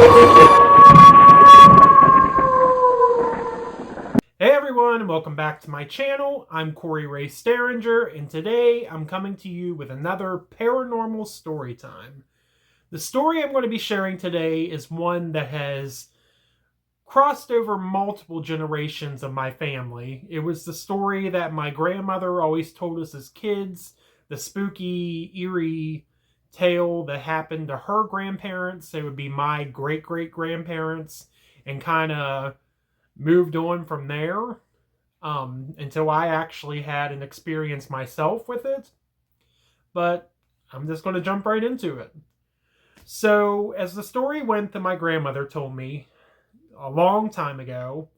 Hey everyone, and welcome back to my channel. I'm Corey Ray Staringer, and today I'm coming to you with another paranormal story time. The story I'm going to be sharing today is one that has crossed over multiple generations of my family. It was the story that my grandmother always told us as kids, the spooky, eerie tale that happened to her grandparents. They would be my great-great-grandparents, and kind of moved on from there until I actually had an experience myself with it. But I'm just going to jump right into it. So, as the story went that my grandmother told me a long time ago,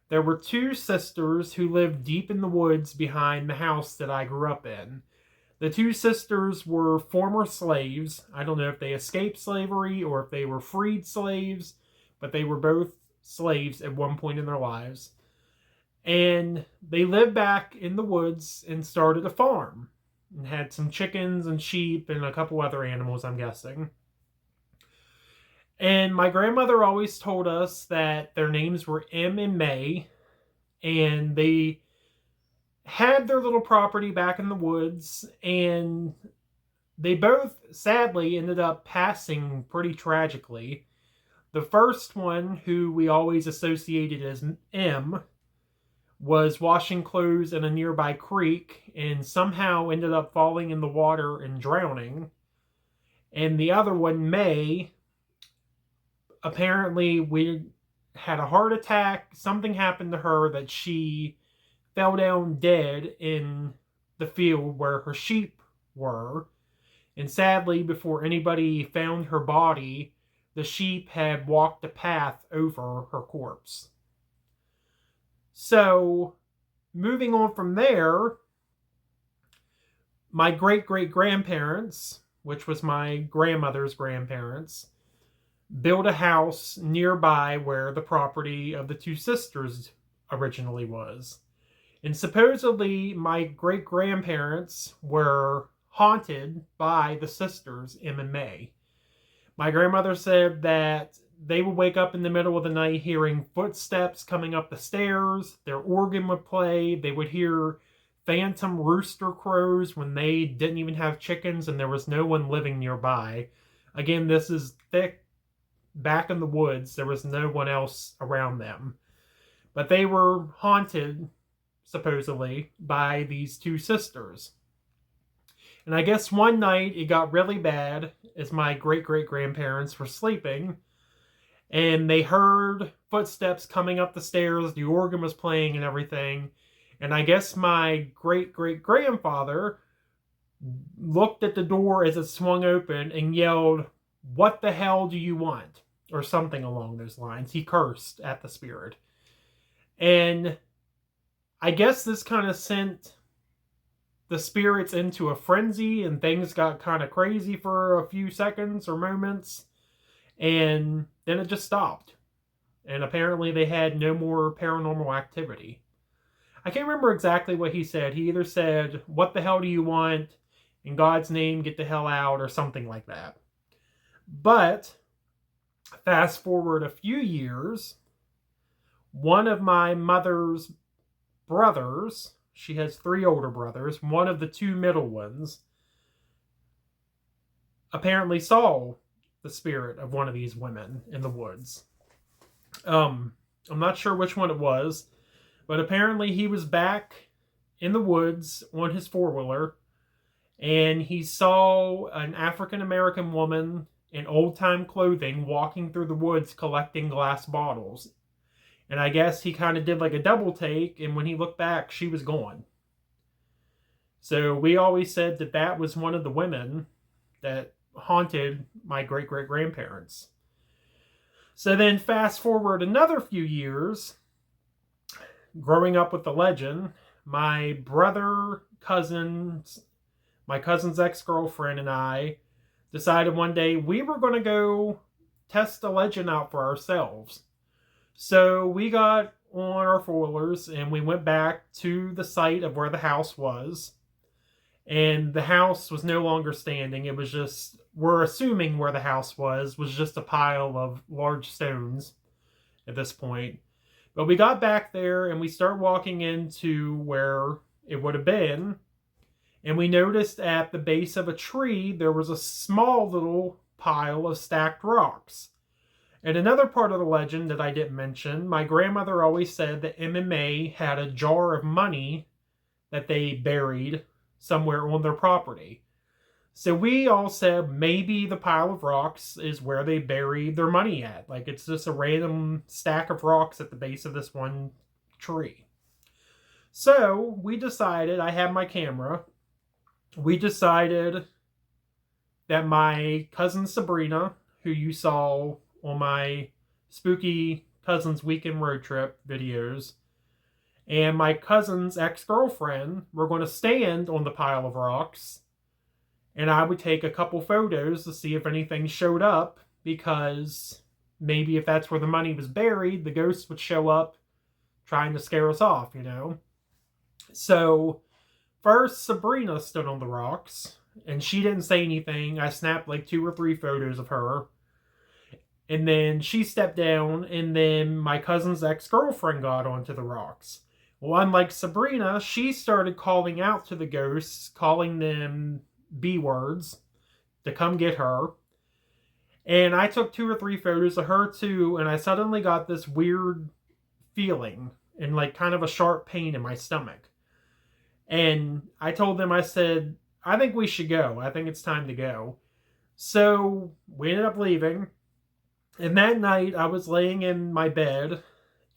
there were two sisters who lived deep in the woods behind the house that I grew up in. The two sisters were former slaves. I don't know if they escaped slavery or if they were freed slaves, but they were both slaves at one point in their lives. And they lived back in the woods and started a farm and had some chickens and sheep and a couple other animals, I'm guessing. And my grandmother always told us that their names were Em and May, and they had their little property back in the woods, and they both sadly ended up passing pretty tragically. The first one, who we always associated as M, was washing clothes in a nearby creek and somehow ended up falling in the water and drowning. And the other one, May, apparently we had a heart attack. Something happened to her that she fell down dead in the field where her sheep were. And sadly, before anybody found her body, the sheep had walked a path over her corpse. So, moving on from there, my great-great-grandparents, which was my grandmother's grandparents, built a house nearby where the property of the two sisters originally was. And supposedly, my great-grandparents were haunted by the sisters, Em and May. My grandmother said that they would wake up in the middle of the night hearing footsteps coming up the stairs. Their organ would play. They would hear phantom rooster crows when they didn't even have chickens and there was no one living nearby. Again, this is thick back in the woods. There was no one else around them. But they were haunted, supposedly, by these two sisters. And I guess one night it got really bad as my great-great-grandparents were sleeping. And they heard footsteps coming up the stairs. The organ was playing and everything. And I guess my great-great-grandfather looked at the door as it swung open and yelled, "What the hell do you want?" Or something along those lines. He cursed at the spirit. And I guess this kind of sent the spirits into a frenzy, and things got kind of crazy for a few seconds or moments. And then it just stopped. And apparently they had no more paranormal activity. I can't remember exactly what he said. He either said, "What the hell do you want? In God's name, get the hell out," or something like that. But fast forward a few years, one of my mother's brothers, she has 3 older brothers, one of the 2 middle ones, apparently saw the spirit of one of these women in the woods. I'm not sure which one it was, but apparently he was back in the woods on his 4-wheeler, and he saw an African-American woman in old-time clothing walking through the woods collecting glass bottles. And I guess he kind of did like a double take, and when he looked back, she was gone. So we always said that that was one of the women that haunted my great-great-grandparents. So then fast forward another few years, growing up with the legend, my cousin's ex-girlfriend and I decided one day we were going to go test the legend out for ourselves. So we got on our 4-wheelers and we went back to the site of where the house was. And the house was no longer standing. It was just we're assuming where the house was just a pile of large stones at this point. But we got back there and we start walking into where it would have been. And we noticed at the base of a tree, there was a small little pile of stacked rocks. And another part of the legend that I didn't mention, my grandmother always said that MMA had a jar of money that they buried somewhere on their property. So we all said maybe the pile of rocks is where they buried their money at. Like it's just a random stack of rocks at the base of this one tree. So we decided, I had my camera, we decided that my cousin Sabrina, who you saw on my Spooky Cousins Weekend Road Trip videos, and my cousin's ex-girlfriend were going to stand on the pile of rocks, and I would take a couple photos to see if anything showed up, because maybe if that's where the money was buried, the ghosts would show up trying to scare us off, you know? So, first Sabrina stood on the rocks, and she didn't say anything. I snapped like 2 or 3 photos of her. And then she stepped down, and then my cousin's ex-girlfriend got onto the rocks. Well, unlike Sabrina, she started calling out to the ghosts, calling them B words to come get her. And I took 2 or 3 photos of her too, and I suddenly got this weird feeling and like kind of a sharp pain in my stomach. And I told them, I said, I think we should go. I think it's time to go. So we ended up leaving. And that night I was laying in my bed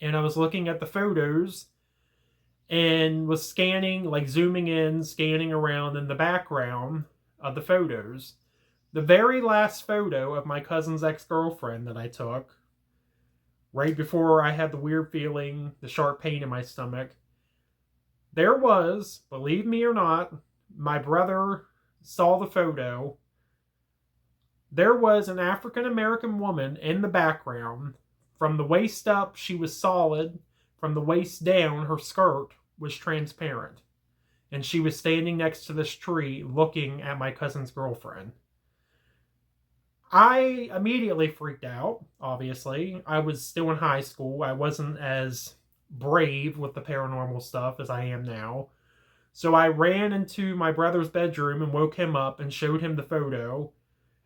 and I was looking at the photos and was scanning, like zooming in, scanning around in the background of the photos. The very last photo of my cousin's ex-girlfriend that I took, right before I had the weird feeling, the sharp pain in my stomach, there was, believe me or not, my brother saw the photo. There was an African-American woman in the background. From the waist up, she was solid. From the waist down, her skirt was transparent. And she was standing next to this tree looking at my cousin's girlfriend. I immediately freaked out, obviously. I was still in high school. I wasn't as brave with the paranormal stuff as I am now. So I ran into my brother's bedroom and woke him up and showed him the photo.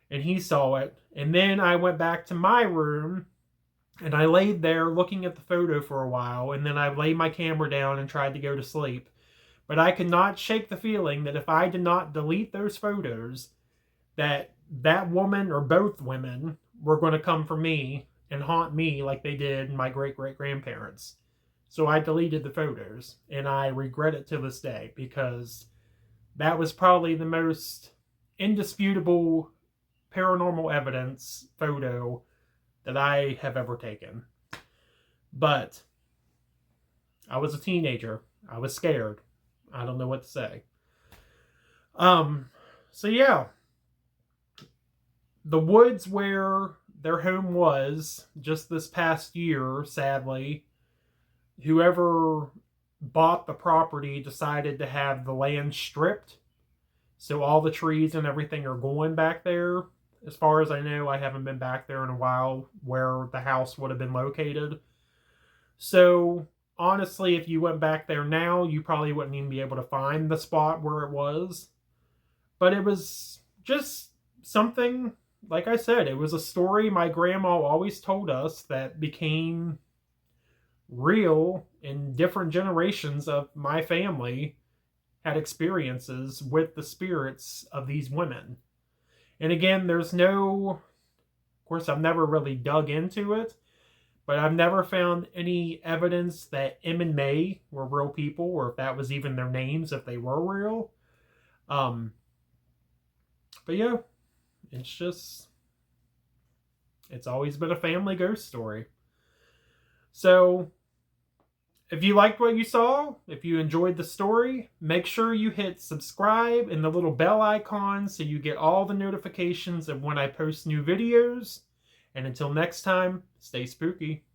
And he saw it. And then I went back to my room and I laid there looking at the photo for a while. And then I laid my camera down and tried to go to sleep. But I could not shake the feeling that if I did not delete those photos, that woman or both women were going to come for me and haunt me like they did my great-great-grandparents. So I deleted the photos. And I regret it to this day, because that was probably the most indisputable paranormal evidence photo that I have ever taken. But I was a teenager. I was scared. I don't know what to say. So yeah. The woods where their home was just this past year, sadly, whoever bought the property decided to have the land stripped. So all the trees and everything are going back there. As far as I know, I haven't been back there in a while where the house would have been located. So, honestly, if you went back there now, you probably wouldn't even be able to find the spot where it was. But it was just something, like I said, it was a story my grandma always told us that became real in different generations of my family had experiences with the spirits of these women. And again, there's no, of course, I've never really dug into it, but I've never found any evidence that Em and May were real people, or if that was even their names, if they were real. But yeah, it's always been a family ghost story. So, if you liked what you saw, if you enjoyed the story, make sure you hit subscribe and the little bell icon so you get all the notifications of when I post new videos. And until next time, stay spooky.